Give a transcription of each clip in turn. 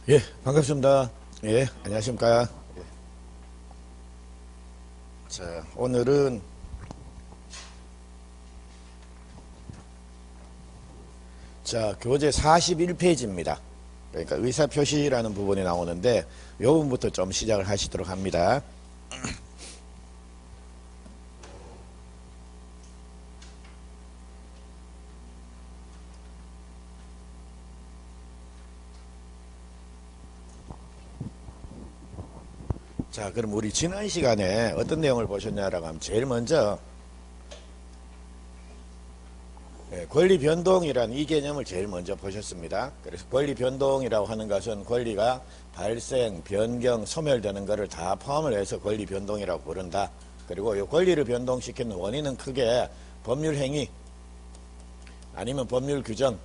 예, 반갑습니다. 예, 안녕하십니까. 예. 자, 오늘은 교재 41페이지입니다. 그러니까 의사표시라는 부분이 나오는데 이 부분부터 좀 시작을 하시도록 합니다. 자, 그럼 우리 지난 시간에 어떤 내용을 보셨냐라고 하면 제일 먼저 권리 변동이라는 이 개념을 제일 먼저 보셨습니다. 그래서 권리 변동이라고 하는 것은 권리가 발생, 변경, 소멸되는 것을 다 포함을 해서 권리 변동이라고 부른다. 그리고 이 권리를 변동시키는 원인은 크게 법률 행위 아니면 법률 규정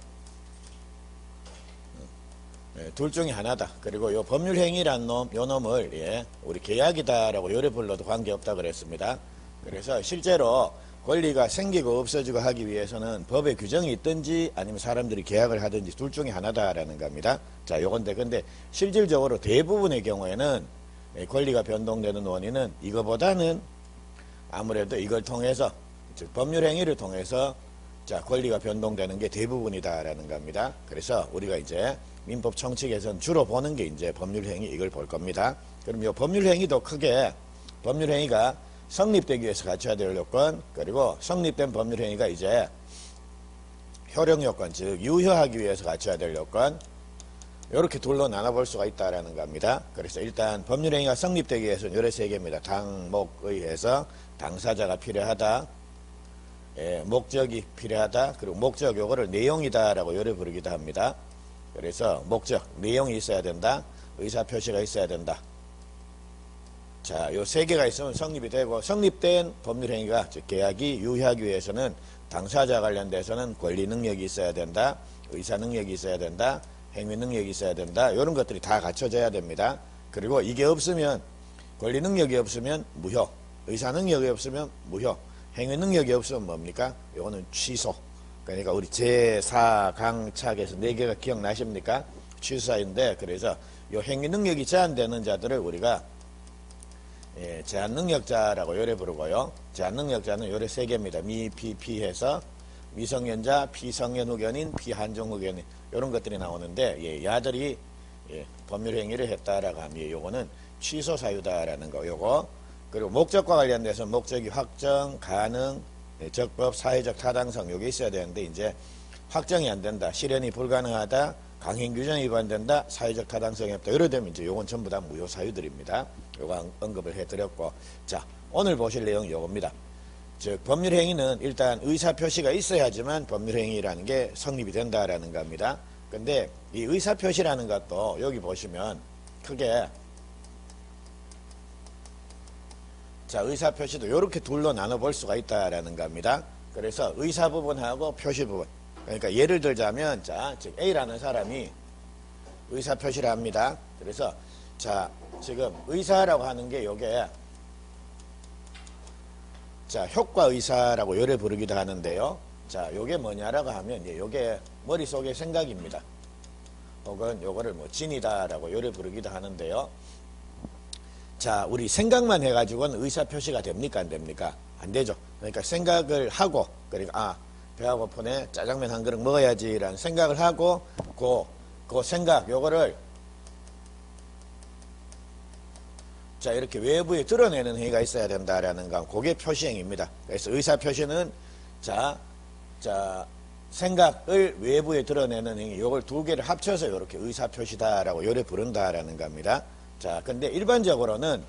둘 중에 하나다. 그리고 요 법률 행위란 요 놈을 우리 계약이다라고 요래 불러도 관계없다 그랬습니다. 그래서 실제로 권리가 생기고 없어지고 하기 위해서는 법에 규정이 있든지 아니면 사람들이 계약을 하든지 둘 중에 하나다라는 겁니다. 자, 요건데 근데 실질적으로 대부분의 경우에는 권리가 변동되는 원인은 이거보다는 아무래도 이걸 통해서 즉 법률 행위를 통해서 자, 권리가 변동되는 게 대부분이다라는 겁니다. 그래서 우리가 이제 민법 청칙에서는 주로 보는 게 이제 법률 행위 이걸 볼 겁니다. 그럼 이 법률 행위도 크게 법률 행위가 성립되기 위해서 갖춰야 될 요건, 그리고 성립된 법률 행위가 이제 효력 요건, 즉 유효하기 위해서 갖춰야 될 요건, 이렇게 둘로 나눠볼 수가 있다라는 겁니다. 그래서 일단 법률 행위가 성립되기 위해서는 요래 세 개입니다. 당목의해서 당사자가 필요하다, 목적이 필요하다, 그리고 목적 요거를 내용이다라고 요래 부르기도 합니다. 그래서 목적, 내용이 있어야 된다, 의사표시가 있어야 된다. 자, 요 세 개가 있으면 성립이 되고, 성립된 법률행위가 즉 계약이 유효하기 위해서는 당사자 관련돼서는 권리 능력이 있어야 된다, 의사 능력이 있어야 된다, 행위 능력이 있어야 된다. 이런 것들이 다 갖춰져야 됩니다. 그리고 이게 없으면 권리 능력이 없으면 무효, 의사 능력이 없으면 무효, 행위 능력이 없으면 뭡니까? 요거는 취소. 그러니까 우리 제4강착에서 4개가 기억나십니까? 취소사인데, 그래서 요 행위 능력이 제한되는 자들을 우리가 제한능력자라고 요래 부르고요. 제한능력자는 요래 3개입니다. 미, 피, 피해서 미성년자, 피성년 후견인, 피한정 후견인 이런 것들이 나오는데 야들이 법률행위를 했다라고 하면 요거는 취소 사유다라는 거 요거. 그리고 목적과 관련돼서 목적이 확정, 가능, 적법, 사회적 타당성 요게 있어야 되는데 이제 확정이 안 된다, 실현이 불가능하다, 강행 규정이 위반된다, 사회적 타당성이 없다. 이러 되면 이제 요건 전부 다 무효 사유들입니다. 요거 언급을 해드렸고, 자, 오늘 보실 내용이 요겁니다. 즉 법률 행위는 일단 의사 표시가 있어야지만 법률 행위라는 게 성립이 된다라는 겁니다. 근데 이 의사 표시라는 것도 여기 보시면 크게 자, 의사 표시도 이렇게 둘로 나눠 볼 수가 있다라는 겁니다. 그래서 의사 부분하고 표시 부분. 그러니까 예를 들자면 자, 즉 A라는 사람이 의사 표시를 합니다. 그래서 자, 지금 의사라고 하는 게 요게 자, 효과 의사라고 요래 부르기도 하는데요. 자, 요게 뭐냐라고 하면 요게 머릿속의 생각입니다. 혹은 요거를 뭐 진이다라고 요래 부르기도 하는데요. 자, 우리 생각만 해가지고는 의사 표시가 됩니까 안 됩니까? 안 되죠. 그러니까 생각을 하고, 그러니까 배가 고프네, 짜장면 한 그릇 먹어야지라는 생각을 하고 그 생각 요거를 자, 이렇게 외부에 드러내는 행위가 있어야 된다라는 거, 그게 표시행위입니다. 그래서 의사 표시는 자 생각을 외부에 드러내는 행위, 요걸 두 개를 합쳐서 이렇게 의사 표시다라고 요래 부른다라는 겁니다. 자, 근데 일반적으로는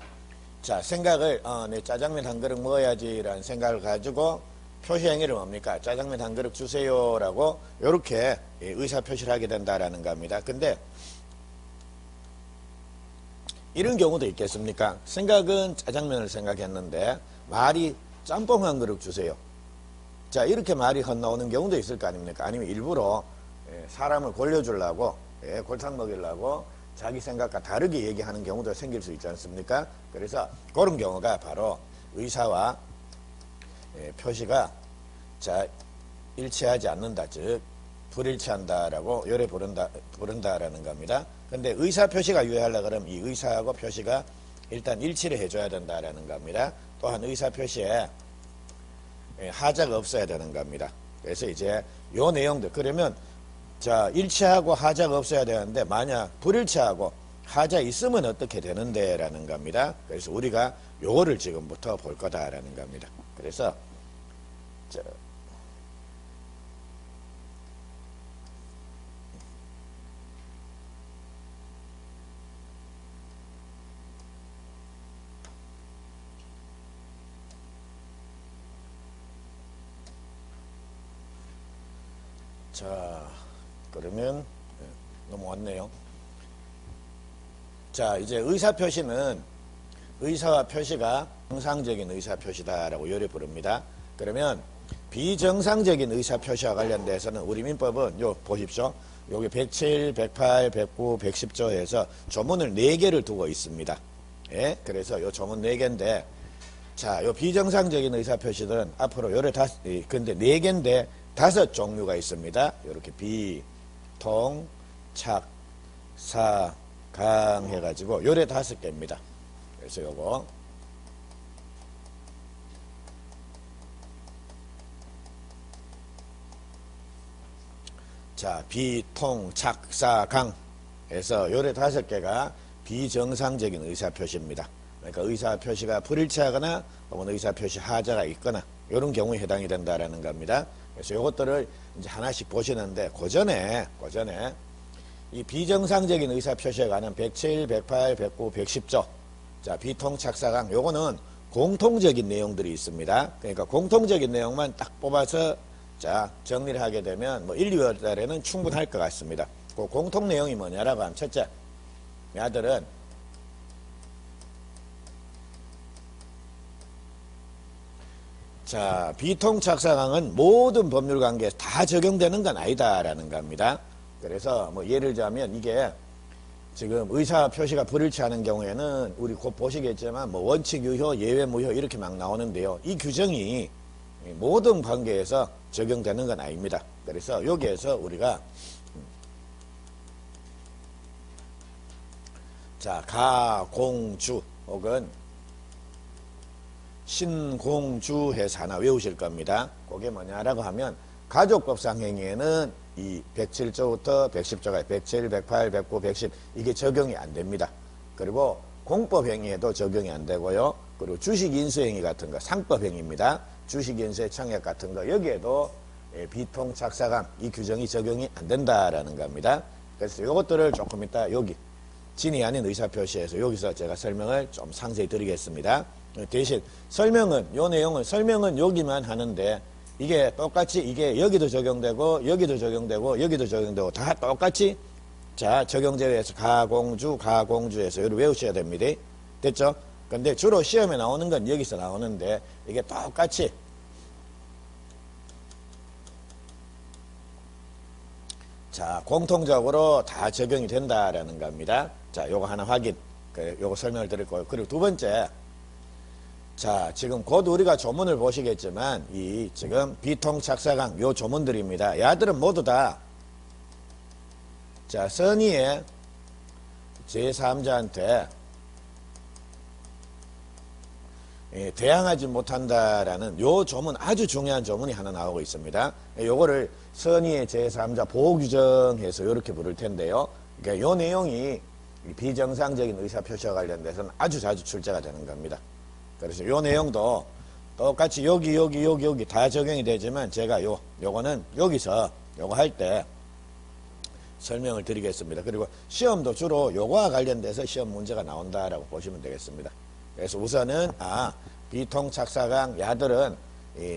자, 생각을 내 짜장면 한 그릇 먹어야지라는 생각을 가지고 표시행위를 뭡니까? 짜장면 한 그릇 주세요라고 요렇게 의사 표시를 하게 된다라는 겁니다. 근데 이런 경우도 있겠습니까? 생각은 짜장면을 생각했는데 말이 짬뽕 한 그릇 주세요. 자, 이렇게 말이 건너오는 경우도 있을 거 아닙니까? 아니면 일부러 사람을 골려주려고 골탕 먹이려고 자기 생각과 다르게 얘기하는 경우도 생길 수 있지 않습니까? 그래서 그런 경우가 바로 의사와 표시가 자, 일치하지 않는다. 즉 불일치한다라고 요래 부른다라는 겁니다. 근데 의사 표시가 유효하려 그러면 이 의사하고 표시가 일단 일치를 해줘야 된다라는 겁니다. 또한 의사 표시에 하자가 없어야 되는 겁니다. 그래서 이제 요 내용들 그러면 자 일치하고 하자가 없어야 되는데 만약 불일치하고 하자 있으면 어떻게 되는데 라는 겁니다. 그래서 우리가 요거를 지금부터 볼 거다라는 겁니다. 그래서 자 그러면 넘어왔네요. 자 이제 의사표시는 의사와 표시가 정상적인 의사표시다라고 요래 부릅니다. 그러면 비정상적인 의사표시와 관련돼서는 우리 민법은 요 보십시오. 여기 107, 108, 109, 110조 해서 조문을 4개를 두고 있습니다. 예? 그래서 요 조문 4개인데 자, 요 비정상적인 의사표시들은 앞으로 요래 근데 4개인데 5종류가 있습니다. 요렇게 비, 통, 착, 사, 강 해가지고 요래 5개입니다. 그래서 요거 자, 비, 통, 착, 사, 강 해서 요래 5개가 비정상적인 의사표시입니다. 그러니까 의사표시가 불일치하거나 혹은 의사표시 하자가 있거나 이런 경우에 해당이 된다라는 겁니다. 그래서 요것들을 이제 하나씩 보시는데 그 전에 이 비정상적인 의사표시에 관한 107, 108, 109, 110조 자 비통착사강 요거는 공통적인 내용들이 있습니다. 그러니까 공통적인 내용만 딱 뽑아서 자 정리를 하게 되면 뭐 1, 2월 달에는 충분할 것 같습니다. 그 공통 내용이 뭐냐라고 하면 첫째 아들은 자 비통착사강은 모든 법률관계에 다 적용되는 건 아니다라는 겁니다. 그래서 뭐 예를 들자면 이게 지금 의사 표시가 불일치하는 경우에는 우리 곧 보시겠지만 뭐 원칙 유효, 예외 무효 이렇게 막 나오는데요. 이 규정이 모든 관계에서 적용되는 건 아닙니다. 그래서 여기에서 우리가 자 가공주 혹은 신공주해서 하나 외우실 겁니다. 그게 뭐냐라고 하면 가족법상 행위에는 이 107조부터 110조가 107, 108, 109, 110 이게 적용이 안 됩니다. 그리고 공법행위에도 적용이 안 되고요. 그리고 주식인수행위 같은 거 상법행위입니다. 주식인수의 청약 같은 거 여기에도 비통착사강 이 규정이 적용이 안 된다라는 겁니다. 그래서 이것들을 조금 이따 여기 진이 아닌 의사표시에서 여기서 제가 설명을 좀 상세히 드리겠습니다. 대신 설명은 요 내용은 설명은 여기만 하는데 이게 똑같이 이게 여기도 적용되고 여기도 적용되고 여기도 적용되고 다 똑같이 자 적용제외에서 가공주에서 여기 외우셔야 됩니다. 됐죠? 근데 주로 시험에 나오는 건 여기서 나오는데 이게 똑같이 자 공통적으로 다 적용이 된다라는 겁니다. 자 요거 하나 확인 요거 설명을 드릴 거예요. 그리고 두 번째 자 지금 곧 우리가 조문을 보시겠지만 이 지금 비통착사강 요 조문들입니다. 야들은 모두 다 자 선의의 제3자한테 대항하지 못한다라는 요 조문 아주 중요한 조문이 하나 나오고 있습니다. 요거를 선의의 제3자 보호규정해서 이렇게 부를 텐데요. 그러니까 요 내용이 비정상적인 의사표시와 관련돼서는 아주 자주 출제가 되는 겁니다. 그래서 요 내용도 똑같이 여기 다 적용이 되지만 제가 요거는 여기서 요거 할 때 설명을 드리겠습니다. 그리고 시험도 주로 요거와 관련돼서 시험 문제가 나온다라고 보시면 되겠습니다. 그래서 우선은 비통착사강 야들은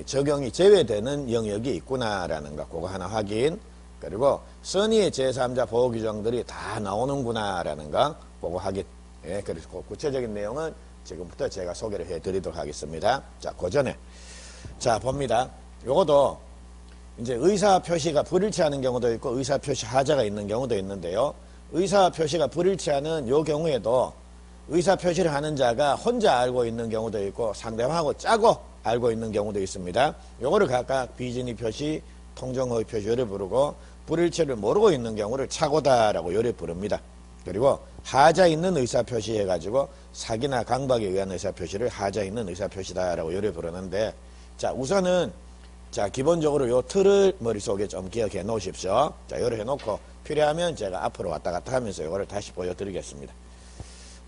적용이 제외되는 영역이 있구나라는 거 그거 하나 확인. 그리고 선의의 제3자 보호 규정들이 다 나오는구나라는 거 그거 확인. 예, 그래서 그 구체적인 내용은 지금부터 제가 소개를 해드리도록 하겠습니다. 자, 그 전에 자 봅니다. 요것도 이제 의사 표시가 불일치하는 경우도 있고 의사 표시 하자가 있는 경우도 있는데요. 의사 표시가 불일치하는 요 경우에도 의사 표시를 하는 자가 혼자 알고 있는 경우도 있고 상대방하고 짜고 알고 있는 경우도 있습니다. 요거를 각각 비진의 표시, 통정허위 표시를 부르고 불일치를 모르고 있는 경우를 착오다라고 요래 부릅니다. 그리고 하자 있는 의사표시 해가지고 사기나 강박에 의한 의사표시를 하자 있는 의사표시다라고 요래 부르는데, 자, 우선은 자, 기본적으로 요 틀을 머릿속에 좀 기억해 놓으십시오. 자, 요래 해놓고 필요하면 제가 앞으로 왔다 갔다 하면서 요거를 다시 보여드리겠습니다.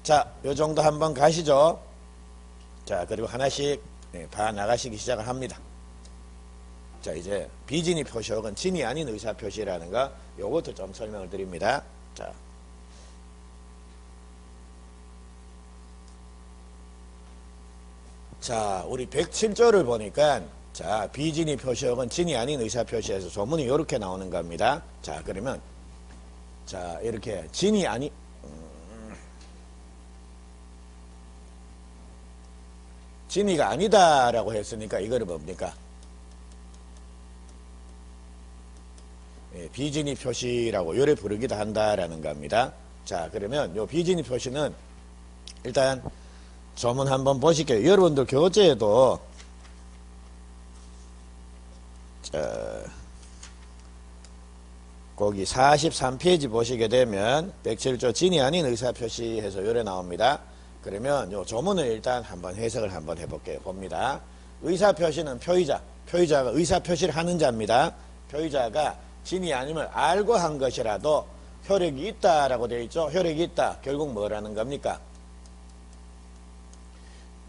자, 요 정도 한번 가시죠. 자, 그리고 하나씩 봐 나가시기 시작을 합니다. 자, 이제 비진이 표시 혹은 진이 아닌 의사표시라는 거 요것도 좀 설명을 드립니다. 자, 우리 107조를 보니까 자, 비진이 표시 혹은 진이 아닌 의사표시에서 소문이 이렇게 나오는 겁니다. 자, 그러면 자, 이렇게 진이 아니 진이가 아니다라고 했으니까 이거를 뭡니까? 비진이 표시라고 요래 부르기도 한다라는 겁니다. 자, 그러면 요 비진이 표시는 일단 조문 한번 보실게요. 여러분들 교재에도 거기 43페이지 보시게 되면 107조 진이 아닌 의사표시해서 요래 나옵니다. 그러면 요 조문을 일단 한번 해석을 한번 해볼게요. 봅니다. 의사표시는 표의자가 의사표시를 하는 자입니다. 표의자가 진이 아님을 알고 한 것이라도 효력이 있다라고 되어 있죠. 효력이 있다. 결국 뭐라는 겁니까?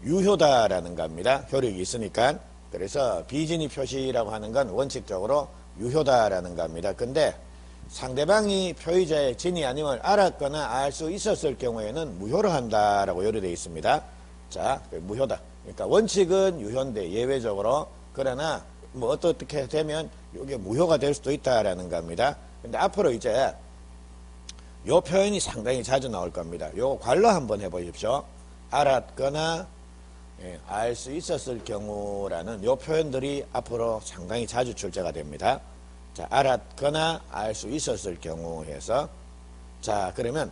유효다라는 겁니다. 효력이 있으니까. 그래서 비진이 표시라고 하는 건 원칙적으로 유효다라는 겁니다. 근데 상대방이 표의자의 진이 아님을 알았거나 알 수 있었을 경우에는 무효로 한다라고 요리되어 있습니다. 자, 무효다. 그러니까 원칙은 유효인데 예외적으로, 그러나 뭐 어떻게 되면 이게 무효가 될 수도 있다라는 겁니다. 근데 앞으로 이제 요 표현이 상당히 자주 나올 겁니다. 요 관로 한번 해보십시오. 알았거나 알 수 있었을 경우라는 요 표현들이 앞으로 상당히 자주 출제가 됩니다. 자, 알았거나 알 수 있었을 경우 해서, 자, 그러면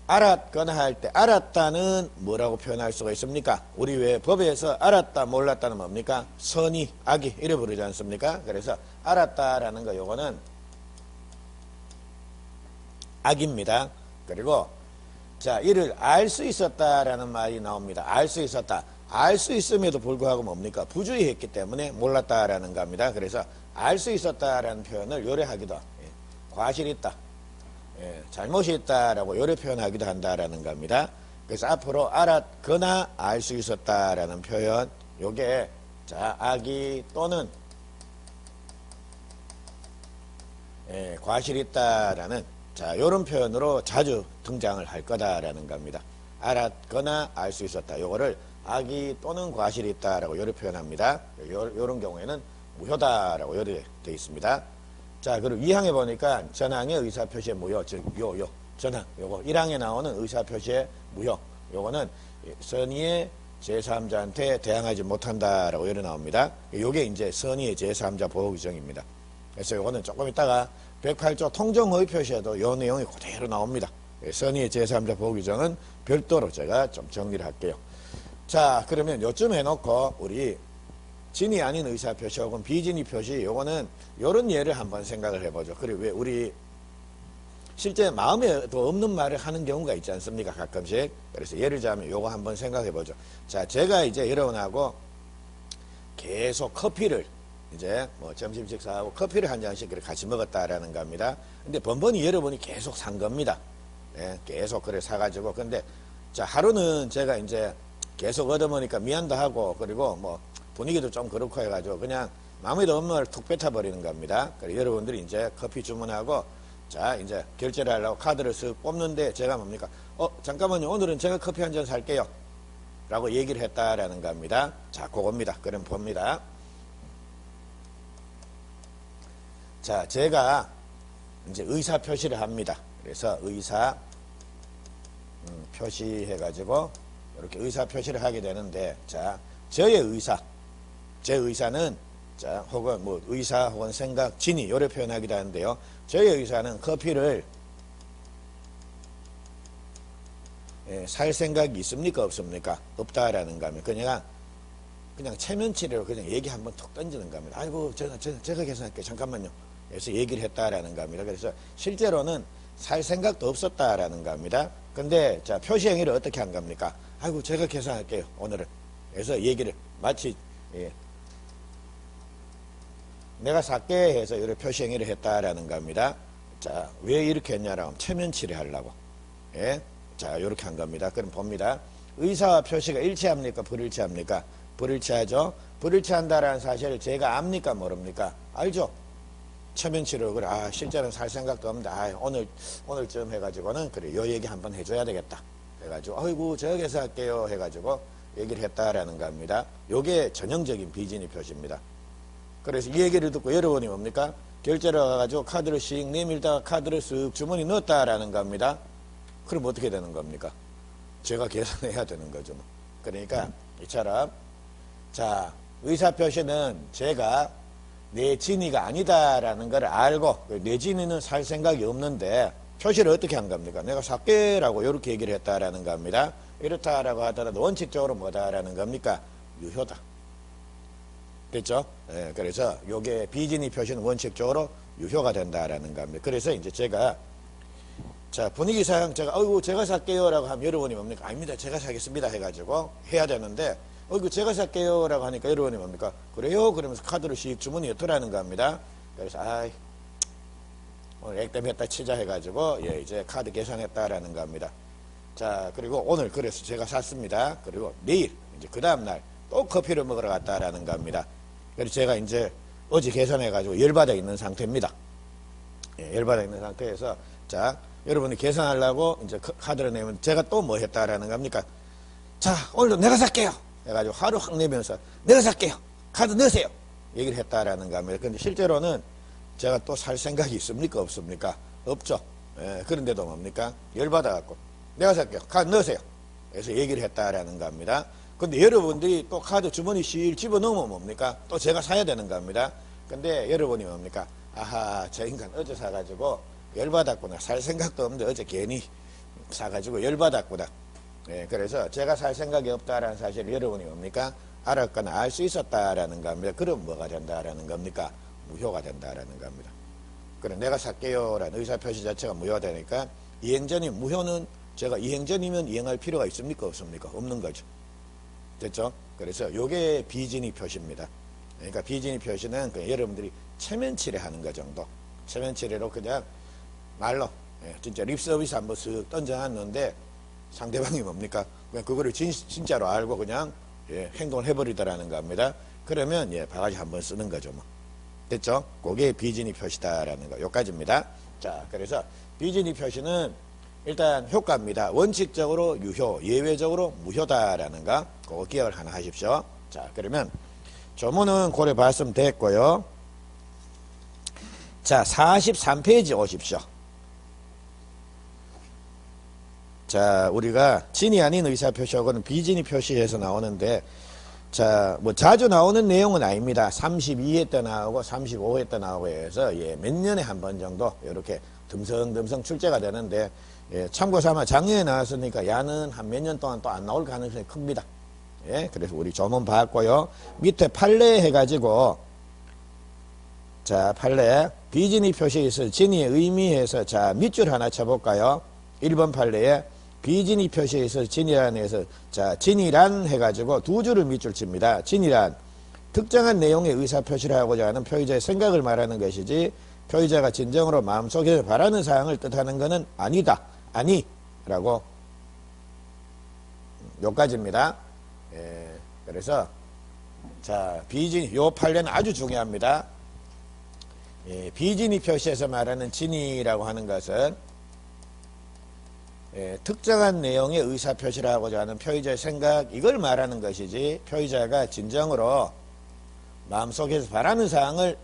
알았거나 할 때 알았다는 뭐라고 표현할 수가 있습니까? 우리 왜 법에서 알았다 몰랐다는 뭡니까? 선의, 악의 이래 부르지 않습니까? 그래서 알았다라는 거 요거는 악입니다. 그리고 자, 이를 알 수 있었다라는 말이 나옵니다. 알 수 있었다. 알 수 있음에도 불구하고 뭡니까? 부주의했기 때문에 몰랐다라는 겁니다. 그래서 알 수 있었다라는 표현을 요래하기도, 과실이 있다, 잘못이 있다라고 요래 표현하기도 한다라는 겁니다. 그래서 앞으로 알았거나 알 수 있었다라는 표현, 요게 자, 악의 또는 과실이 있다라는 자, 요런 표현으로 자주 등장을 할 거다라는 겁니다. 알았거나 알 수 있었다. 요거를 악의 또는 과실이 있다라고 요래 표현합니다. 요런 경우에는 무효다라고 요래 되어 있습니다. 자, 그리고 2항에 보니까 전항의 의사표시의 무효, 즉 전항, 요거 1항에 나오는 의사표시의 무효, 요거는 선의의 제3자한테 대항하지 못한다라고 요래 나옵니다. 요게 이제 선의의 제3자 보호 규정입니다. 그래서 요거는 조금 있다가 108조 통정허위 표시에도 요 내용이 그대로 나옵니다. 선의의 제3자 보호 규정은 별도로 제가 좀 정리를 할게요. 자, 그러면 요쯤 해놓고 우리 진이 아닌 의사표시 혹은 비진이 표시, 요거는 요런 예를 한번 생각을 해보죠. 그리고 왜 우리 실제 마음에도 없는 말을 하는 경우가 있지 않습니까? 가끔씩. 그래서 예를 들자면 요거 한번 생각해보죠. 자, 제가 이제 여러분하고 계속 커피를 이제 뭐 점심 식사하고 커피를 한 잔씩 같이 먹었다라는 겁니다. 근데 번번이 여러분이 계속 산 겁니다. 계속 그래 사가지고. 근데 자, 하루는 제가 이제 계속 얻어먹으니까 미안도 하고, 그리고 뭐 분위기도 좀 그렇고 해가지고 그냥 마음에도 없는 걸 툭 뱉어버리는 겁니다. 그래서 여러분들이 이제 커피 주문하고, 자, 이제 결제를 하려고 카드를 쓱 뽑는데 제가 뭡니까? 잠깐만요. 오늘은 제가 커피 한 잔 살게요. 라고 얘기를 했다라는 겁니다. 자, 그겁니다. 그럼 봅니다. 자, 제가 이제 의사 표시를 합니다. 그래서 의사 표시해가지고 이렇게 의사 표시를 하게 되는데, 자, 저의 의사, 제 의사는 자, 혹은 뭐 의사 혹은 생각, 진이 요래 표현하기도 하는데요. 저의 의사는 커피를 살 생각이 있습니까? 없습니까? 없다라는 겁니다. 그냥 체면치레로 그냥 얘기 한번 툭 던지는 겁니다. 아이고, 제가 계산할게요. 잠깐만요. 그래서 얘기를 했다라는 겁니다. 그래서 실제로는 살 생각도 없었다라는 겁니다. 근데 자, 표시 행위를 어떻게 한 겁니까? 아이고, 제가 계산할게요, 오늘은. 그래서 얘기를 마치, 예, 내가 살게 해서 이렇게 표시 행위를 했다라는 겁니다. 자, 왜 이렇게 했냐라고 하면 체면치레 하려고. 예? 자, 이렇게 한 겁니다. 그럼 봅니다. 의사와 표시가 일치합니까? 불일치합니까? 불일치하죠? 불일치한다라는 사실을 제가 압니까? 모릅니까? 알죠? 체면치레로, 그래, 아, 실제로는 살 생각도 없는데, 아, 오늘쯤 해가지고는, 그래, 요 얘기 한번 해줘야 되겠다. 해가지고, 아이고, 저기서 할게요. 해가지고, 얘기를 했다라는 겁니다. 요게 전형적인 비진의 표시입니다. 그래서 이 얘기를 듣고 여러분이 뭡니까? 결제를 가가지고 카드를 씩 내밀다가 카드를 쓱 주머니 넣었다라는 겁니다. 그럼 어떻게 되는 겁니까? 제가 계산해야 되는 거죠. 그러니까 이처럼, 자, 의사표시는 제가 내 진위가 아니다라는 걸 알고, 내 진위는 살 생각이 없는데 표시를 어떻게 한 겁니까? 내가 살게라고 이렇게 얘기를 했다라는 겁니다. 이렇다라고 하더라도 원칙적으로 뭐다라는 겁니까? 유효다. 됐죠? 예, 그래서 요게 비진위 표시는 원칙적으로 유효가 된다라는 겁니다. 그래서 이제 제가, 자, 분위기상 제가, 어이구, 제가 살게요 라고 하면 여러분이 뭡니까? 아닙니다, 제가 사겠습니다 해가지고 해야 되는데, 어이구, 제가 살게요 라고 하니까 여러분이 뭡니까? 그래요? 그러면서 카드를 씩 주머니에 넣더라는 겁니다. 그래서, 아이, 오늘 액땜했다 치자 해가지고, 예, 이제 카드 계산했다라는 겁니다. 자, 그리고 오늘 그래서 제가 샀습니다. 그리고 내일, 이제 그 다음날 또 커피를 먹으러 갔다라는 겁니다. 그래서 제가 이제 어제 계산해가지고 열받아 있는 상태입니다. 예, 열받아 있는 상태에서, 자, 여러분이 계산하려고 이제 카드를 내면 제가 또 뭐 했다라는 겁니까? 자, 오늘도 내가 살게요. 해가지고 하루 확 내면서 내가 살게요. 카드 넣으세요. 얘기를 했다라는 겁니다. 근데 실제로는 제가 또 살 생각이 있습니까? 없습니까? 없죠. 예, 그런데도 뭡니까? 열받아갖고 내가 살게요. 카드 넣으세요. 그래서 얘기를 했다라는 겁니다. 근데 여러분들이 또 카드 주머니 실 집어넣으면 뭡니까? 또 제가 사야 되는 겁니다. 근데 여러분이 뭡니까? 아하, 저 인간 어제 사가지고 열받았구나. 살 생각도 없는데 어제 괜히 사가지고 열받았구나. 예, 그래서 제가 살 생각이 없다라는 사실을 여러분이 뭡니까? 알았거나 알 수 있었다라는 겁니다. 그럼 뭐가 된다라는 겁니까? 무효가 된다라는 겁니다. 그래, 내가 살게요라는 의사표시 자체가 무효가 되니까 이행전이, 무효는 제가 이행전이면 이행할 필요가 있습니까? 없습니까? 없는 거죠. 됐죠? 그래서 요게 비진위 표시입니다. 그러니까 비진위 표시는 그냥 여러분들이 체면치레 하는 거 정도. 체면치레로 그냥 말로, 예, 진짜 립서비스 한번 쓱 던져놨는데 상대방이 뭡니까? 그냥 그거를 진짜로 알고 그냥, 예, 행동을 해버리더라는 겁니다. 그러면, 예, 바가지 한번 쓰는 거죠. 뭐. 됐죠? 그게 비진위 표시다라는 거. 요까지입니다. 자, 그래서 비진위 표시는 일단 효과입니다. 원칙적으로 유효, 예외적으로 무효다라는 거. 그거 기억을 하나 하십시오. 자, 그러면 조문은 고려 봤으면 됐고요. 자, 43페이지 오십시오. 자, 우리가 진이 아닌 의사표시하고는 비진위 표시에서 나오는데, 자, 뭐 자주 나오는 내용은 아닙니다. 32회 때 나오고 35회 때 나오고 해서, 예, 몇 년에 한 번 정도 이렇게 듬성듬성 출제가 되는데, 예, 참고 삼아 작년에 나왔으니까 야는 한 몇 년 동안 또 안 나올 가능성이 큽니다. 예, 그래서 우리 조문 봤고요. 밑에 판례 해가지고, 자, 판례 비진위 표시에 있어 진위의 의미에서, 자, 밑줄 하나 쳐볼까요? 1번 판례에 비진위 표시에 있어 진이란 해서, 자, 진이란 해가지고 두 줄을 밑줄 칩니다. 진이란 특정한 내용의 의사표시를 하고자 하는 표의자의 생각을 말하는 것이지 표의자가 진정으로 마음속에서 바라는 사항을 뜻하는 것은 아니다. 아니라고. 요까지입니다. 예, 그래서 자, 비진위, 요 판례는 아주 중요합니다. 예, 비진위 표시에서 말하는 진위라고 하는 것은, 예, 특정한 내용의 의사표시를 하고자 하는 표의자의 생각, 이걸 말하는 것이지 표의자가 진정으로 마음속에서 바라는 사항을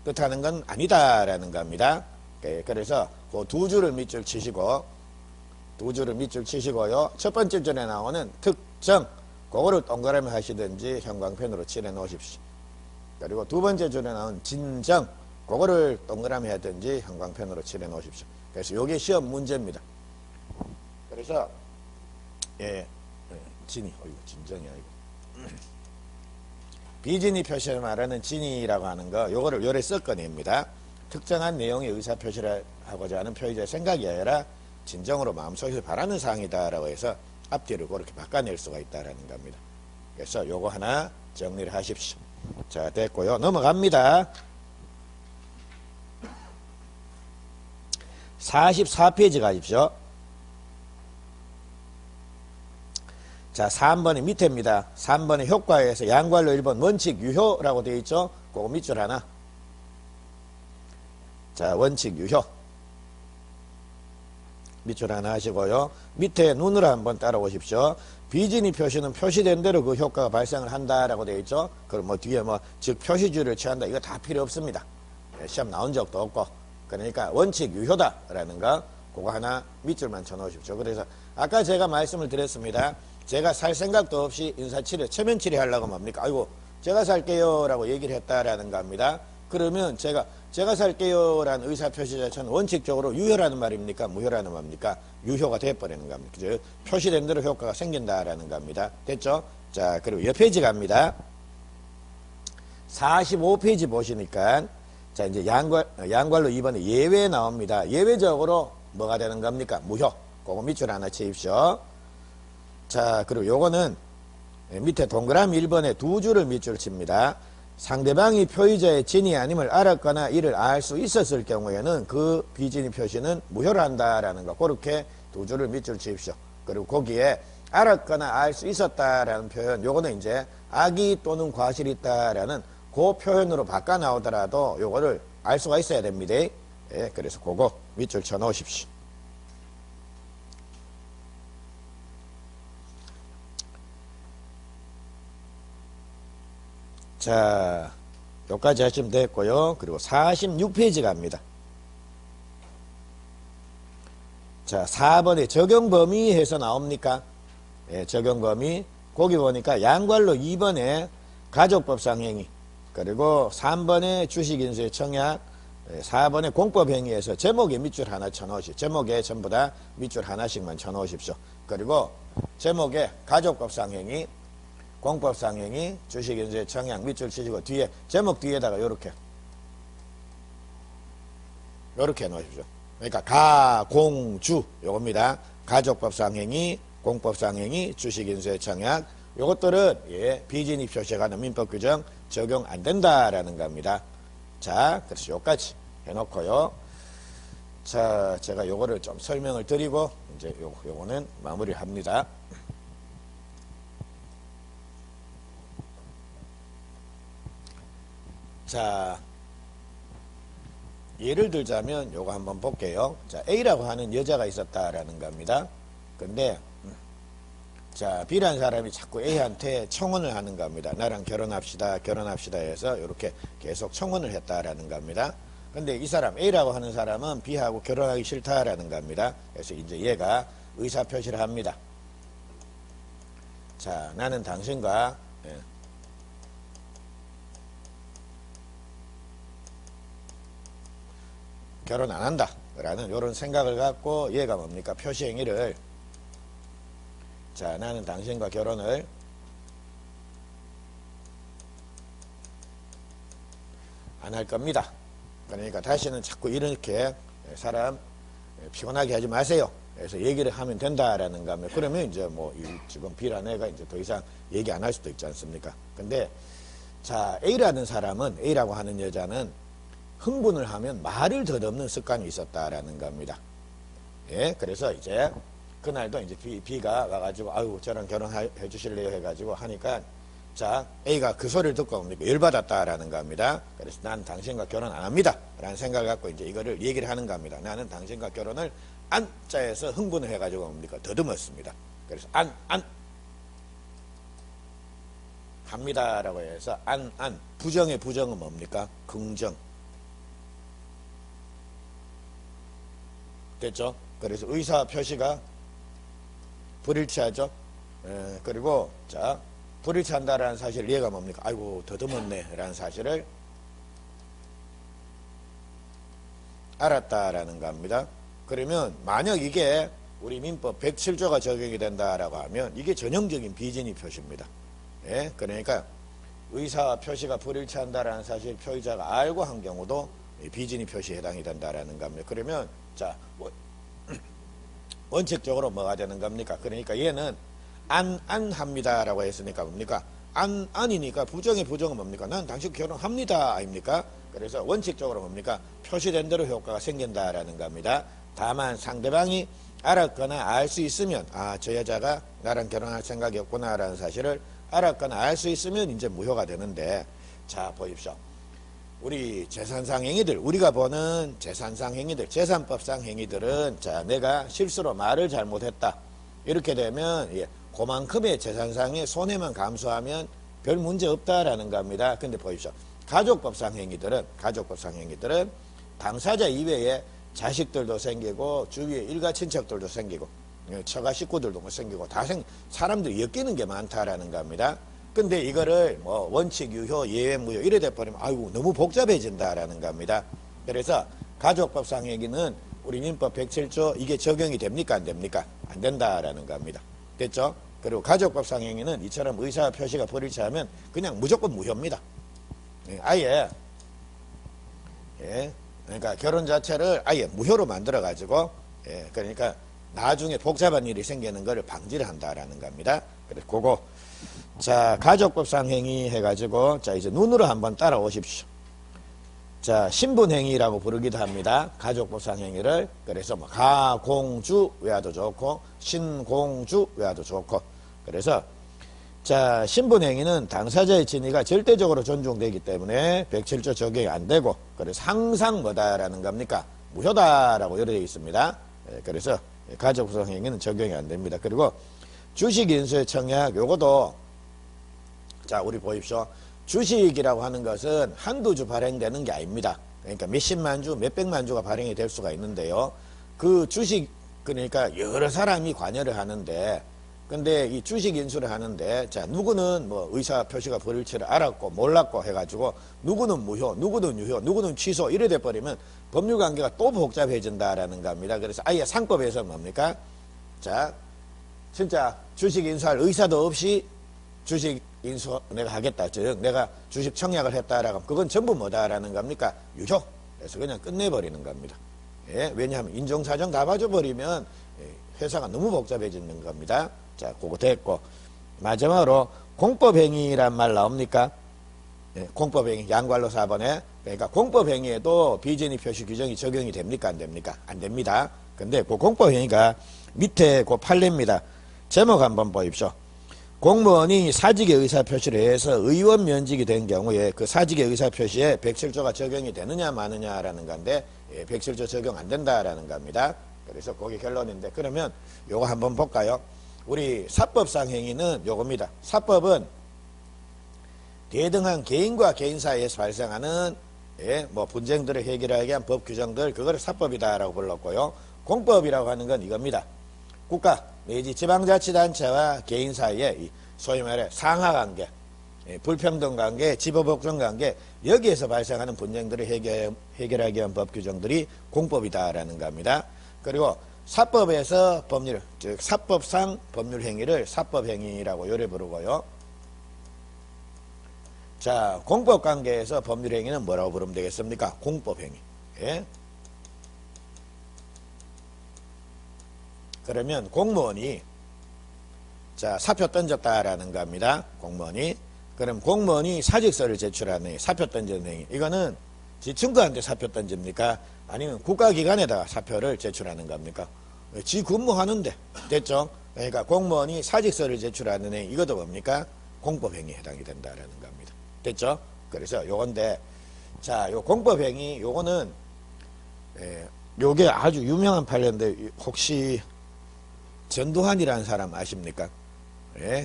뜻하는 건 아니다라는 겁니다. 예, 그래서 그 두 줄을 밑줄 치시고, 두 줄을 밑줄 치시고요. 첫 번째 줄에 나오는 특정, 그거를 동그라미 하시든지 형광펜으로 칠해 놓으십시오. 그리고 두 번째 줄에 나온 진정, 그거를 동그라미 하든지 형광펜으로 칠해 놓으십시오. 그래서 이게 시험 문제입니다. 그래서, 예, 진위, 어이구, 진정이 아니고. 비진위 표시를 말하는 진위라고 하는 거, 요거를 요래 섞어냅니다. 특정한 내용의 의사표시를 하고자 하는 표의자의 생각이 아니라 진정으로 마음속에서 바라는 사항이다라고 해서 앞뒤를 그렇게 바꿔낼 수가 있다라는 겁니다. 그래서 요거 하나 정리를 하십시오. 자, 됐고요. 넘어갑니다. 44페이지 가십시오. 자, 3번의 밑에입니다. 3번의 효과에서 양괄로 1번 원칙 유효라고 되어 있죠. 그거 밑줄 하나. 자, 원칙 유효. 밑줄 하나 하시고요. 밑에 눈으로 한번 따라오십시오. 비진이 표시는 표시된 대로 그 효과가 발생을 한다라고 되어 있죠. 그럼 뭐 뒤에 즉 표시주의를 취한다. 이거 다 필요 없습니다. 시험 나온 적도 없고. 그러니까 원칙 유효다라는 거 그거 하나 밑줄만 쳐놓으십시오. 그래서 아까 제가 말씀을 드렸습니다. 제가 살 생각도 없이 인사치료, 체면치료 하려고 뭡니까? 아이고, 제가 살게요 라고 얘기를 했다라는 겁니다. 그러면 제가 살게요 라는 의사표시 자체는 원칙적으로 유효라는 말입니까? 무효라는 말입니까? 유효가 돼버리는 겁니다. 그죠? 표시된 대로 효과가 생긴다라는 겁니다. 됐죠? 자, 그리고 옆 페이지 갑니다. 45페이지 보시니까, 자, 이제 양괄로 2번에 예외 나옵니다. 예외적으로 뭐가 되는 겁니까? 무효. 그거 밑줄 하나 치십시오. 자, 그리고 요거는 밑에 동그라미 1번에 두 줄을 밑줄 칩니다. 상대방이 표의자의 진위 아님을 알았거나 이를 알 수 있었을 경우에는 그 비진위 표시는 무효를 한다라는 거. 그렇게 두 줄을 밑줄 치십시오. 그리고 거기에 알았거나 알 수 있었다라는 표현, 요거는 이제 악의 또는 과실이 있다라는 그 표현으로 바꿔 나오더라도 요거를 알 수가 있어야 됩니다. 예, 그래서 그거 밑줄 쳐 놓으십시오. 자, 여기까지 하시면 됐고요. 그리고 46페이지 갑니다. 자, 4번에 적용범위 해서 나옵니까? 예, 적용범위. 거기 보니까 양괄로 2번에 가족법상행위, 그리고 3번에 주식인수의 청약, 4번에 공법행위에서 제목에 밑줄 하나 쳐놓으십시오. 제목에 전부 다 밑줄 하나씩만 쳐놓으십시오. 그리고 제목에 가족법상행위, 공법상행위, 주식인수의 청약 밑줄 치시고 뒤에 제목 뒤에다가 요렇게 놓으십시오. 그러니까 가, 공, 주 요겁니다. 가족법상행위, 공법상행위, 주식인수의 청약 요것들은 예, 비진위 표시에 관한 민법규정 적용 안 된다라는 겁니다. 자, 그래서 요까지 해놓고요. 자, 제가 요거를 좀 설명을 드리고 이제 요거는 마무리합니다. 자, 예를 들자면 요거 한번 볼게요. 자, A라고 하는 여자가 있었다라는 겁니다. 근데 자, B라는 사람이 자꾸 A한테 청혼을 하는 겁니다. 나랑 결혼합시다 해서 이렇게 계속 청혼을 했다라는 겁니다. 근데 이 사람 A라고 하는 사람은 B하고 결혼하기 싫다라는 겁니다. 그래서 이제 얘가 의사표시를 합니다. 자, 나는 당신과 결혼 안 한다 라는 이런 생각을 갖고 얘가 뭡니까? 표시행위를, 자, 나는 당신과 결혼을 안 할 겁니다. 그러니까 다시는 자꾸 이렇게 사람 피곤하게 하지 마세요. 그래서 얘기를 하면 된다라는 겁니다. 그러면 이제 지금 B라는 애가 이제 더 이상 얘기 안 할 수도 있지 않습니까? 근데 자, A라는 사람은, A라고 하는 여자는 흥분을 하면 말을 더듬는 습관이 있었다라는 겁니다. 예, 그래서 이제 그날도 이제 B가 와가지고 아유 저랑 결혼해 주실래요 해가지고 하니까 자, A가 그 소리를 듣고 뭡니까? 열받았다라는 겁니다. 그래서 난 당신과 결혼 안 합니다 라는 생각을 갖고 이제 이거를 얘기를 하는 겁니다. 나는 당신과 결혼을 안 자에서 흥분을 해가지고 뭡니까? 더듬었습니다. 그래서 안 합니다 라고 해서 안 부정의 부정은 뭡니까? 긍정. 됐죠? 그래서 의사 표시가 불일치하죠? 그리고 자, 불일치한다라는 사실 얘가 뭡니까? 아이고 더듬었네 라는 사실을 알았다라는 겁니다. 그러면 만약 이게 우리 민법 107조가 적용이 된다라고 하면 이게 전형적인 비진위 표시입니다. 예? 그러니까 의사 표시가 불일치한다라는 사실 표의자가 알고 한 경우도 비진이 표시에 해당이 된다라는 겁니다. 그러면 자 원칙적으로 뭐가 되는 겁니까? 그러니까 얘는 안 합니다라고 했으니까 뭡니까? 안이니까 부정의 부정은 뭡니까? 난 당신 결혼합니다 아닙니까? 그래서 원칙적으로 뭡니까? 표시된 대로 효과가 생긴다라는 겁니다. 다만 상대방이 알았거나 알 수 있으면 저 여자가 나랑 결혼할 생각이 없구나라는 사실을 알았거나 알 수 있으면 이제 무효가 되는데, 자 보십시오. 우리 재산상 행위들, 우리가 보는 재산상 행위들, 재산법상 행위들은 자 내가 실수로 말을 잘못했다 이렇게 되면 그만큼의 재산상의 손해만 감수하면 별 문제 없다라는 겁니다. 근데 보십시오. 가족법상 행위들은 당사자 이외에 자식들도 생기고 주위에 일가 친척들도 생기고 처가 식구들도 생기고 사람들이 엮이는 게 많다라는 겁니다. 근데 이거를 뭐 원칙 유효 예외 무효 이래 돼 버리면 아이고 너무 복잡해진다라는 겁니다. 그래서 가족법상 행위는 우리 민법 107조 이게 적용이 됩니까 안 됩니까? 안 된다라는 겁니다. 됐죠? 그리고 가족법상 행위는 이처럼 의사 표시가 불일치하면 그냥 무조건 무효입니다. 아예 그러니까 결혼 자체를 아예 무효로 만들어 가지고 그러니까 나중에 복잡한 일이 생기는 것을 방지를 한다라는 겁니다. 그래서 그거 자 가족법상 행위 해가지고 자 이제 눈으로 한번 따라오십시오. 자 신분행위라고 부르기도 합니다. 가족법상 행위를. 그래서 뭐 가공주 외화도 좋고 신공주 외화도 좋고. 그래서 자 신분행위는 당사자의 진위가 절대적으로 존중되기 때문에 107조 적용이 안 되고, 그래서 항상 뭐다라는 겁니까? 무효다라고 되어 있습니다. 그래서 가족법상 행위는 적용이 안 됩니다. 그리고 주식인수의 청약 요거도 자 우리 보십시오. 주식이라고 하는 것은 한두 주 발행되는 게 아닙니다. 그러니까 몇십만 주 몇백만 주가 발행이 될 수가 있는데요. 그 주식 그러니까 여러 사람이 관여를 하는데, 근데 이 주식 인수를 하는데 자 누구는 뭐 의사 표시가 불일치를 알았고 몰랐고 해가지고 누구는 무효 누구는 유효 누구는 취소 이래 돼 버리면 법률 관계가 또 복잡해진다라는 겁니다. 그래서 아예 상법에서 뭡니까? 자 진짜 주식 인수할 의사도 없이 주식 인수 내가 하겠다, 즉 내가 주식 청약을 했다라고 하면 그건 전부 뭐다라는 겁니까? 유효. 그래서 그냥 끝내버리는 겁니다. 왜냐하면 인정사정 다 봐줘버리면 회사가 너무 복잡해지는 겁니다. 자 그거 됐고, 마지막으로 공법행위란 말 나옵니까? 공법행위 양괄로 4번에 그러니까 공법행위에도 비진위 표시 규정이 적용이 됩니까 안 됩니까? 안 됩니다. 근데 그 공법행위가 밑에 그 판례입니다. 제목 한번 보십시오. 공무원이 사직의 의사표시를 해서 의원 면직이 된 경우에 그 사직의 의사표시에 107조가 적용이 되느냐 마느냐라는 건데 107조 적용 안 된다라는 겁니다. 그래서 거기 결론인데, 그러면 요거 한번 볼까요? 우리 사법상 행위는 요겁니다. 사법은 대등한 개인과 개인 사이에서 발생하는 뭐 분쟁들을 해결하기 위한 법 규정들, 그거를 사법이다라고 불렀고요. 공법이라고 하는 건 이겁니다. 국가 내지 지방자치단체와 개인 사이에 소위 말해 상하관계, 불평등 관계, 지배복종 관계, 여기에서 발생하는 분쟁들을 해결하기 위한 법 규정들이 공법이다라는 겁니다. 그리고 사법에서 법률, 즉 사법상 법률 행위를 사법행위라고 요래 부르고요. 자, 공법관계에서 법률 행위는 뭐라고 부르면 되겠습니까? 공법행위. 그러면 공무원이 자 사표 던졌다라는 겁니다. 공무원이. 그럼 공무원이 사직서를 제출하는 사표 던지는 행위, 이거는 지 친구한테 사표 던집니까? 아니면 국가기관에다가 사표를 제출하는 겁니까? 지 근무하는데. 됐죠? 그러니까 공무원이 사직서를 제출하는 행위, 이것도 뭡니까? 공법행위에 해당이 된다라는 겁니다. 됐죠? 그래서 요건데, 자, 요 공법행위, 요거는 요게 아주 유명한 판례인데 혹시 전두환이라는 사람 아십니까?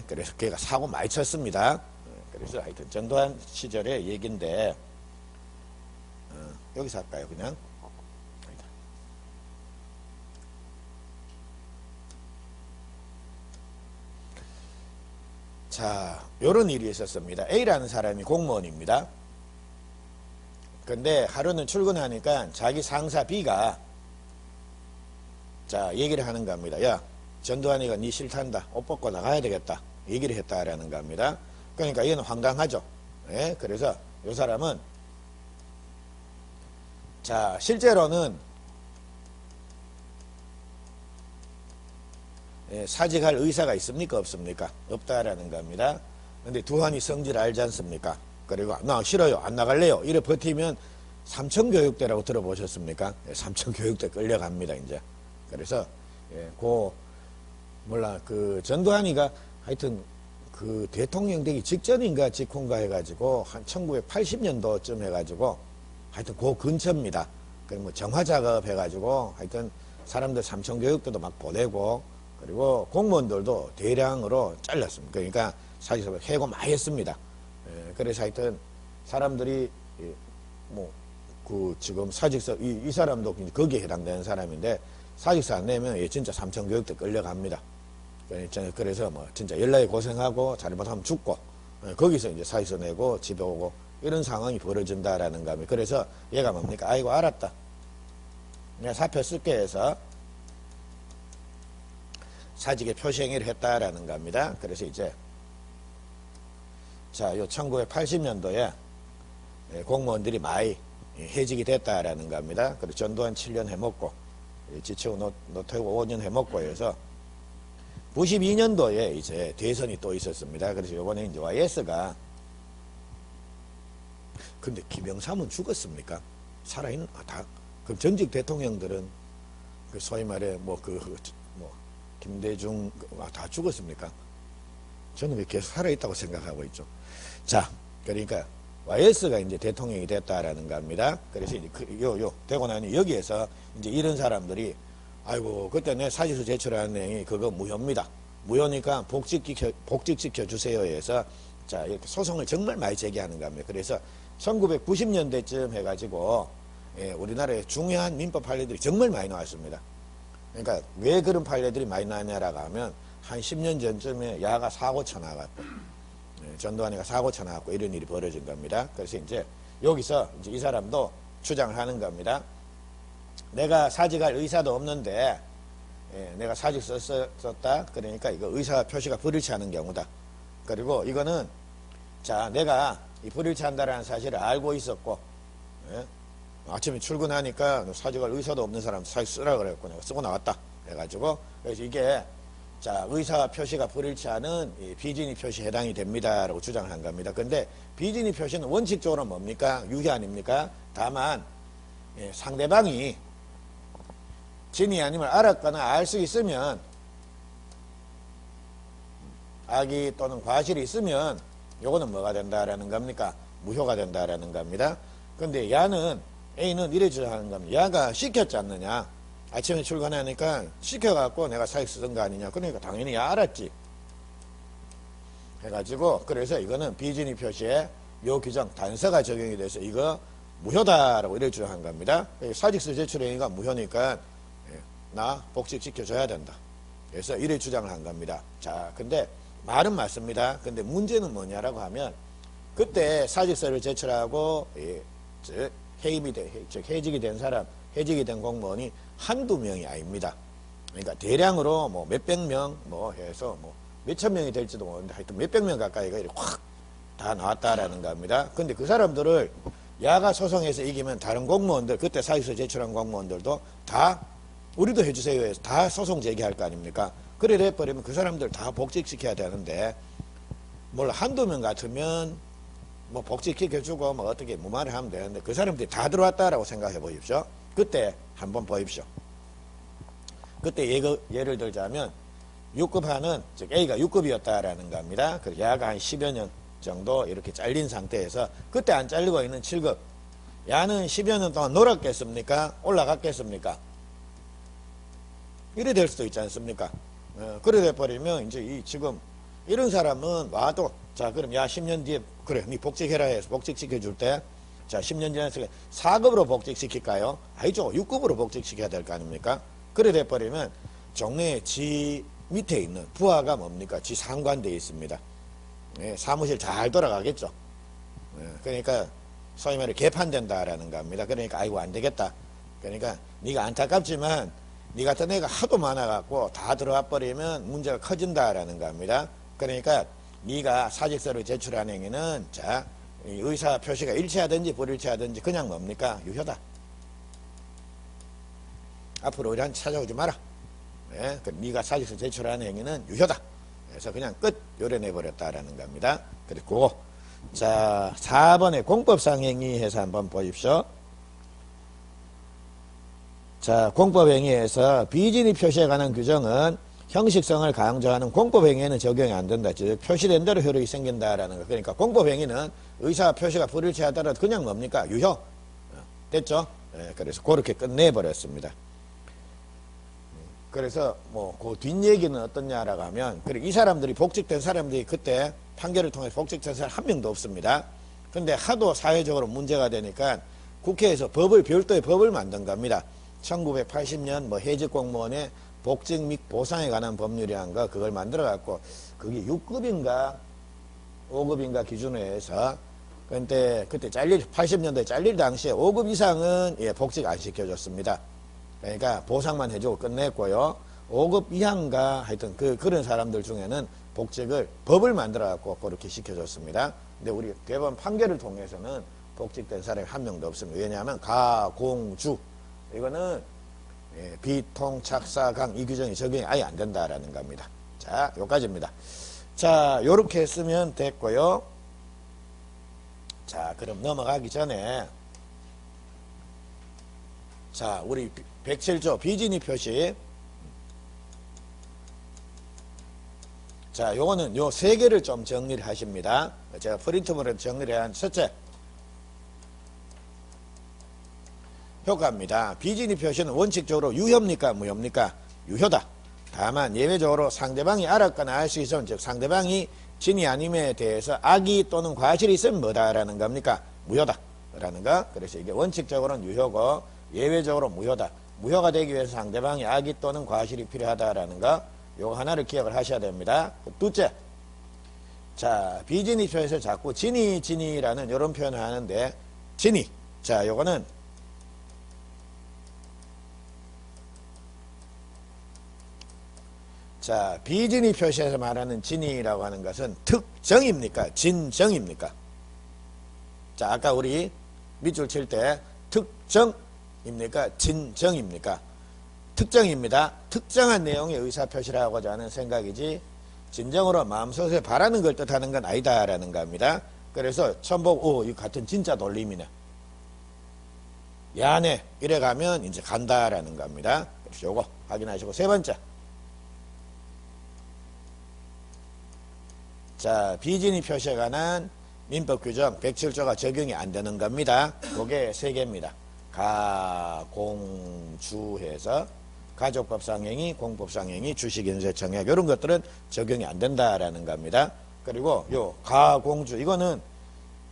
그래서 걔가 사고 많이 쳤습니다. 그래서 하여튼 전두환 시절의 얘기인데, 여기서 할까요, 그냥? 자, 요런 일이 있었습니다. A라는 사람이 공무원입니다. 근데 하루는 출근하니까 자기 상사 B가 자, 얘기를 하는 겁니다. 야, 전두환이가 니 싫단다. 옷 벗고 나가야 되겠다. 얘기를 했다라는 겁니다. 그러니까 이건 황당하죠. 그래서 이 사람은 자, 실제로는 사직할 의사가 있습니까? 없습니까? 없다라는 겁니다. 근데 두한이 성질 알지 않습니까? 그리고 나 싫어요. 안 나갈래요. 이래 버티면 삼천교육대라고 들어보셨습니까? 삼천교육대 끌려갑니다, 이제. 그래서, 그 전두환이가 하여튼 그 대통령 되기 직전인가 직후인가 해가지고 한 1980년도쯤 해가지고 하여튼 그 근처입니다. 그리고 뭐 정화 작업 해가지고 하여튼 사람들 삼천교육대도 막 보내고 그리고 공무원들도 대량으로 잘랐습니다. 그러니까 사직서 해고 많이 했습니다. 그래서 하여튼 사람들이 지금 사직서 이 사람도 거기에 해당되는 사람인데 사직서 안 내면 진짜 삼천교육대 끌려갑니다. 그래서 뭐 진짜 연락에 고생하고 잘못하면 죽고 거기서 이제 사직서 내고 집에 오고 이런 상황이 벌어진다라는 겁니다. 그래서 얘가 뭡니까? 아이고 알았다. 내가 사표 쓸게 해서 사직에 표시행위를 했다라는 겁니다. 그래서 이제 자, 요 1980년도에 공무원들이 많이 해직이 됐다라는 겁니다. 그리고 전두환 7년 해먹고 지치고 노태우 5년 해먹고 해서 92년도에 이제 대선이 또 있었습니다. 그래서 요번에 이제 YS가 근데 김영삼은 죽었습니까? 살아있는 그럼 전직 대통령들은 그 소위 말해 김대중 다 죽었습니까? 저는 왜 계속 살아있다고 생각하고 있죠. 자, 그러니까 YS가 이제 대통령이 됐다라는 겁니다. 그래서 이제 되고 나니 여기에서 이제 이런 사람들이 아이고 그때 내 사직서 제출하는 내용이 그거 무효입니다. 무효니까 복직시켜 주세요 해서 자 이렇게 소송을 정말 많이 제기하는 겁니다. 그래서 1990년대쯤 해가지고 우리나라에 중요한 민법 판례들이 정말 많이 나왔습니다. 그러니까 왜 그런 판례들이 많이 나냐라고 하면 한 10년 전쯤에 야가 사고 쳐나갔고 전두환이가 사고 쳐나갔고 이런 일이 벌어진 겁니다. 그래서 이제 여기서 이제 이 사람도 주장을 하는 겁니다. 내가 사직할 의사도 없는데 내가 사직 썼다. 그러니까 이거 의사 표시가 불일치 하는 경우다. 그리고 이거는 자 내가 이 불일치 한다라는 사실을 알고 있었고 아침에 출근하니까 사직할 의사도 없는 사람 사직 쓰라 그랬고 내가 쓰고 나왔다. 해가지고 그래서 이게 자 의사 표시가 불일치하는 비진위 표시에 해당이 됩니다라고 주장을 한 겁니다. 근데 비진위 표시는 원칙적으로 뭡니까? 유효 아닙니까? 다만 상대방이 진위 아님을 알았거나 알 수 있으면 악의 또는 과실이 있으면 요거는 뭐가 된다라는 겁니까? 무효가 된다라는 겁니다. 근데 A는 이래 주장하는 겁니다. 야가 시켰지 않느냐? 아침에 출근하니까 시켜갖고 내가 사직 쓰던 거 아니냐? 그러니까 당연히 야 알았지. 해가지고 그래서 이거는 비진위 표시에 요 규정 단서가 적용이 돼서 이거 무효다라고 이래 주장한 겁니다. 사직서 제출행위가 무효니까 나 복직시켜줘야 된다. 그래서 이래 주장을 한 겁니다. 자, 근데 말은 맞습니다. 근데 문제는 뭐냐라고 하면 그때 사직서를 제출하고 해직이 된 사람, 해직이 된 공무원이 한두 명이 아닙니다. 그러니까 대량으로 뭐 몇백 명 해서 몇천 명이 될지도 모르는데 하여튼 몇백 명 가까이가 확 다 나왔다라는 겁니다. 근데 그 사람들을 야가 소송해서 이기면 다른 공무원들, 그때 사직서 제출한 공무원들도 다 우리도 해주세요 해서 다 소송 제기할 거 아닙니까? 그래 돼버리면 그 사람들 다 복직시켜야 되는데 한두 명 같으면 복직시켜주고 어떻게 무마를 하면 되는데 그 사람들이 다 들어왔다라고 생각해 보십시오. 그때 한번 보십시오. 그때 예를 들자면 6급 하는 즉 A가 6급이었다라는 겁니다. 그래서 야가 한 10여 년 정도 이렇게 잘린 상태에서 그때 안 잘리고 있는 7급 야는 10여 년 동안 놀았겠습니까? 올라갔겠습니까? 이래 될 수도 있지 않습니까? 그래 돼버리면 이제 지금 이런 사람은 와도 자 그럼 야 10년 뒤에 그래 니 복직해라 해서 복직시켜줄 때 자 10년 지나서 4급으로 복직시킬까요? 아니죠. 6급으로 복직시켜야 될 거 아닙니까? 그래 돼버리면 종래에 지 밑에 있는 부하가 뭡니까? 지 상관되어 있습니다. 사무실 잘 돌아가겠죠. 그러니까 소위 말해 개판된다라는 겁니다. 그러니까 아이고 안 되겠다. 그러니까 네가 안타깝지만 네 같은 애가 하도 많아갖고 다 들어와 버리면 문제가 커진다라는 겁니다. 그러니까 네가 사직서를 제출한 행위는 자 의사 표시가 일치하든지 불일치하든지 그냥 뭡니까? 유효다. 앞으로 우리한테 찾아오지 마라. 예, 네가 사직서 제출하는 행위는 유효다. 그래서 그냥 끝 요래내버렸다라는 겁니다. 그리고 자 4번의 공법상 행위에서 한번 보십시오. 자 공법행위에서 비진입 표시에 관한 규정은 형식성을 강조하는 공법행위에는 적용이 안 된다. 즉 표시된 대로 효력이 생긴다라는 거. 그러니까 공법행위는 의사 표시가 불일치하더라도 그냥 뭡니까? 유효. 됐죠? 예, 그래서 그렇게 끝내버렸습니다. 그래서 뭐 그 뒷얘기는 어떻냐라고 하면 그래 이 사람들이 복직된 사람들이 그때 판결을 통해 복직된 사람 한 명도 없습니다. 근데 하도 사회적으로 문제가 되니까 국회에서 별도의 법을 만든 겁니다. 1980년 뭐 해직 공무원의 복직 및 보상에 관한 법률이란 거 그걸 만들어 갖고 그게 6급인가 5급인가 기준으로 해서 그때 80년도에 잘릴 당시에 5급 이상은 예, 복직 안 시켜줬습니다. 그러니까 보상만 해주고 끝냈고요. 5급 이하인가 하여튼 그런 사람들 중에는 복직을 법을 만들어 갖고 그렇게 시켜줬습니다. 근데 우리 대법원 판결을 통해서는 복직된 사람이 한 명도 없습니다. 왜냐하면 가공주 이거는 예, 비통 착사강 이 규정이 적용이 아예 안 된다라는 겁니다. 자, 여기까지입니다. 자, 요렇게 했으면 됐고요. 자, 그럼 넘어가기 전에 자, 우리 107조 비진입 표시. 자, 요거는 요 세 개를 좀 정리를 하십니다. 제가 프린트물에 정리를 한 첫째. 효과입니다. 비진입 표시는 원칙적으로 유효입니까? 무효입니까? 유효다. 다만 예외적으로 상대방이 알았거나 알 수 있으면 즉 상대방이 진이 아님에 대해서 악의 또는 과실이 있으면 뭐다라는 겁니까? 무효다. 라는 거. 그래서 이게 원칙적으로는 유효고 예외적으로 무효다. 무효가 되기 위해서 상대방이 악의 또는 과실이 필요하다라는 거. 요거 하나를 기억을 하셔야 됩니다. 둘째. 자, 비진입 표시에서 자꾸 진이라는 이런 표현을 하는데 진이. 자, 요거는 자, 비진입 표시에서 말하는 진이라고 하는 것은 특정입니까? 진정입니까? 자, 아까 우리 밑줄 칠 때 특정입니까? 진정입니까? 특정입니다. 특정한 내용의 의사표시라고 하는 생각이지 진정으로 마음속에 바라는 걸 뜻하는 건 아니다라는 겁니다. 그래서 처음 보고 이 같은 진짜 돌림이네. 야네 이래가면 이제 간다라는 겁니다. 그래서 요거 확인하시고 세 번째. 자, 비진입 표시에 관한 민법 규정 107조가 적용이 안 되는 겁니다. 그게 세 개입니다. 가공주해서 가족법상행위, 공법상행위, 주식인쇄청약 이런 것들은 적용이 안 된다라는 겁니다. 그리고 요 가공주 이거는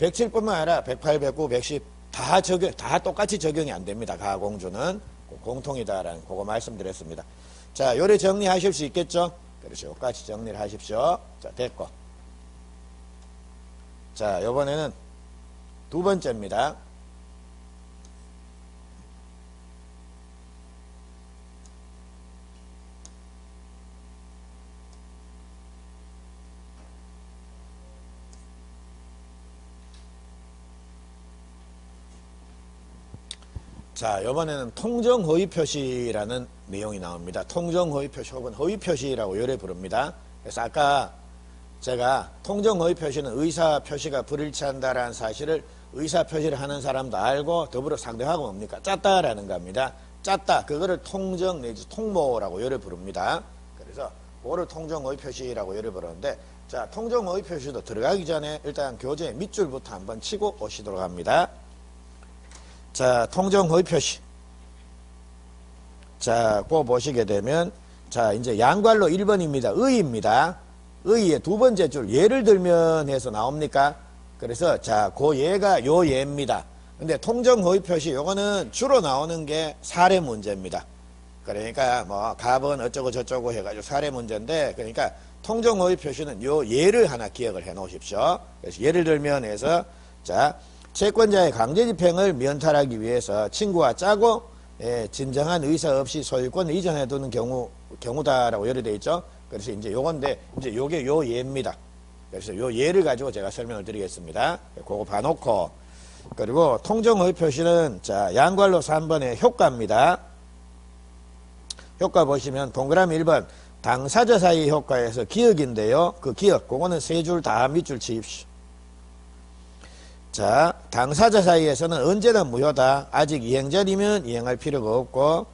107뿐만 아니라 108, 109, 110 다 똑같이 적용이 안 됩니다. 가공주는 공통이다라는 그거 말씀드렸습니다. 자, 요래 정리하실 수 있겠죠? 그래서 요까지 정리를 하십시오. 자, 됐고. 자, 요번에는 두 번째입니다. 자, 요번에는 통정허위표시라는 내용이 나옵니다. 통정허위표시 혹은 허위표시라고 요래 부릅니다. 그래서 아까 제가 통정허위표시는 의사표시가 불일치한다라는 사실을 의사표시를 하는 사람도 알고 더불어 상대하고 뭡니까? 짰다라는 겁니다. 짰다. 그거를 통정 내지 통모라고 요래 부릅니다. 그래서 그거를 통정허위표시라고 요래 부르는데 자, 통정허위표시도 들어가기 전에 일단 교재 밑줄부터 한번 치고 오시도록 합니다. 자, 통정허위표시. 자, 그거 보시게 되면 자, 이제 양괄로 1번입니다. 의입니다. 의의 두 번째 줄 예를 들면 해서 나옵니까? 그래서 자, 그 예가 요 예입니다. 근데 통정허위표시 요거는 주로 나오는 게 사례 문제입니다. 그러니까 뭐 갑은 어쩌고 저쩌고 해가지고 사례 문제인데 그러니까 통정허위표시는 요 예를 하나 기억을 해 놓으십시오. 그래서 예를 들면 해서 자, 채권자의 강제집행을 면탈하기 위해서 친구와 짜고 진정한 의사 없이 소유권을 이전해 두는 경우다라고 요리되어 있죠. 그래서 이제 요건데 이제 요게 요 예입니다. 그래서 요 예를 가지고 제가 설명을 드리겠습니다. 그거 봐놓고 그리고 통정허위표시는 자, 양괄로 3번의 효과입니다. 효과 보시면 동그라미 1번 당사자 사이 효과에서 기억인데요. 그 기억, 그거는 세 줄 다 밑줄 치십시오. 자, 당사자 사이에서는 언제나 무효다. 아직 이행 전이면 이행할 필요가 없고,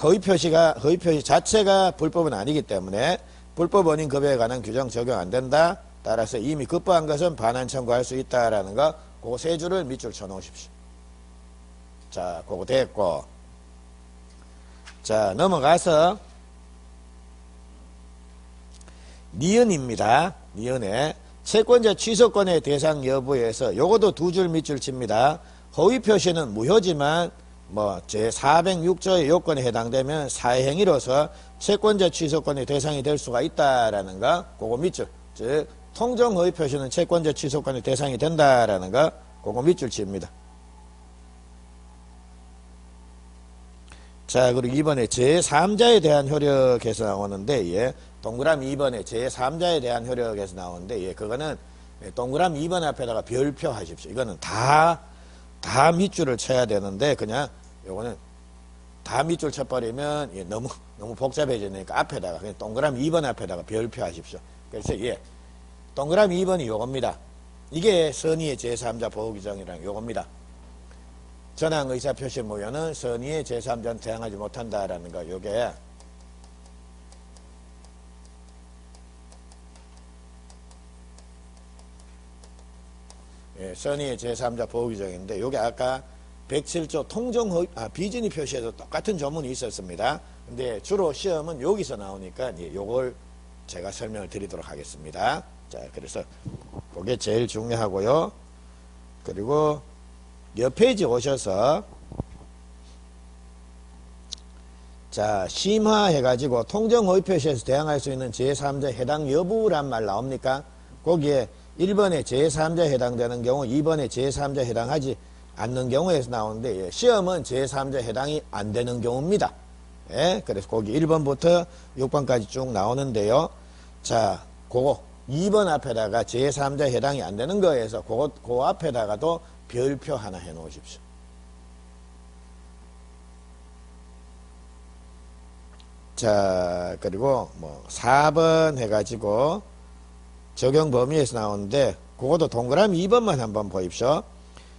허위 표시 자체가 불법은 아니기 때문에 불법 원인 급여에 관한 규정 적용 안 된다. 따라서 이미 급부한 것은 반환 청구할 수 있다라는 거, 그거 세 줄을 밑줄 쳐 놓으십시오. 자, 그거 됐고. 자, 넘어가서 니은입니다. 니은에 채권자 취소권의 대상 여부에서 요것도 두 줄 밑줄 칩니다. 허위 표시는 무효지만 뭐 제406조의 요건에 해당되면 사행위로서 채권자 취소권의 대상이 될 수가 있다라는 거, 그거 밑줄. 즉 통정 허위 표시는 채권자 취소권의 대상이 된다라는 거, 그거 밑줄 칩니다. 자, 그리고 이번에 제3자에 대한 효력에서 나오는데, 예, 동그라미 2번에 제3자에 대한 효력에서 나오는데, 예, 그거는 동그라미 2번 앞에다가 별표 하십시오. 이거는 다 밑줄을 쳐야 되는데, 그냥 요거는 다 밑줄 쳐버리면 예, 너무 복잡해지니까 앞에다가, 그냥 동그라미 2번 앞에다가 별표 하십시오. 그래서 예, 동그라미 2번이 요겁니다. 이게 선의의 제3자 보호규정이랑 요겁니다. 전항 의사표시 무효는 선의의 제3자는 대항하지 못한다라는 거, 요게 예, 선의의 제3자 보호규정인데, 요게 아까 107조 비진이 표시에도 똑같은 조문이 있었습니다. 근데 주로 시험은 여기서 나오니까 예, 요걸 제가 설명을 드리도록 하겠습니다. 자, 그래서 그게 제일 중요하고요. 그리고 옆 페이지 오셔서 자, 심화해가지고 통정허위 표시에서 대항할 수 있는 제3자 해당 여부란 말 나옵니까? 거기에 1번에 제3자에 해당되는 경우, 2번에 제3자에 해당하지 않는 경우에서 나오는데, 예, 시험은 제3자에 해당이 안 되는 경우입니다. 예, 그래서 거기 1번부터 6번까지 쭉 나오는데요. 자, 그거 2번 앞에다가 제3자에 해당이 안 되는 거에서 그거 앞에다가도 별표 하나 해 놓으십시오. 자, 그리고 뭐 4번 해가지고 적용 범위에서 나오는데, 그것도 동그라미 2번만 한번 보십시오.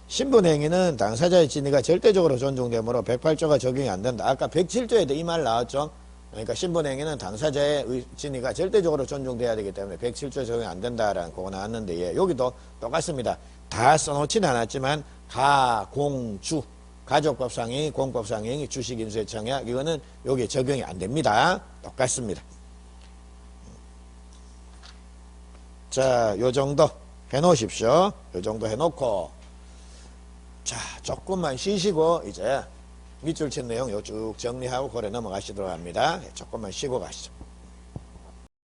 신분행위는 당사자의 진위가 절대적으로 존중되므로 108조가 적용이 안 된다. 아까 107조에도 이 말 나왔죠. 그러니까 신분행위는 당사자의 진위가 절대적으로 존중돼야 되기 때문에 107조 적용이 안 된다라는 그거 나왔는데, 예, 여기도 똑같습니다. 다 써놓지는 않았지만 가공주, 가족법상행위, 공법상행위, 주식인수의 청약, 이거는 여기 적용이 안 됩니다. 똑같습니다. 자, 요 정도 해 놓으십시오. 요 정도 해 놓고, 자, 조금만 쉬시고 이제 밑줄 친 내용 요 쭉 정리하고 고래 넘어가시도록 합니다. 조금만 쉬고 가시죠.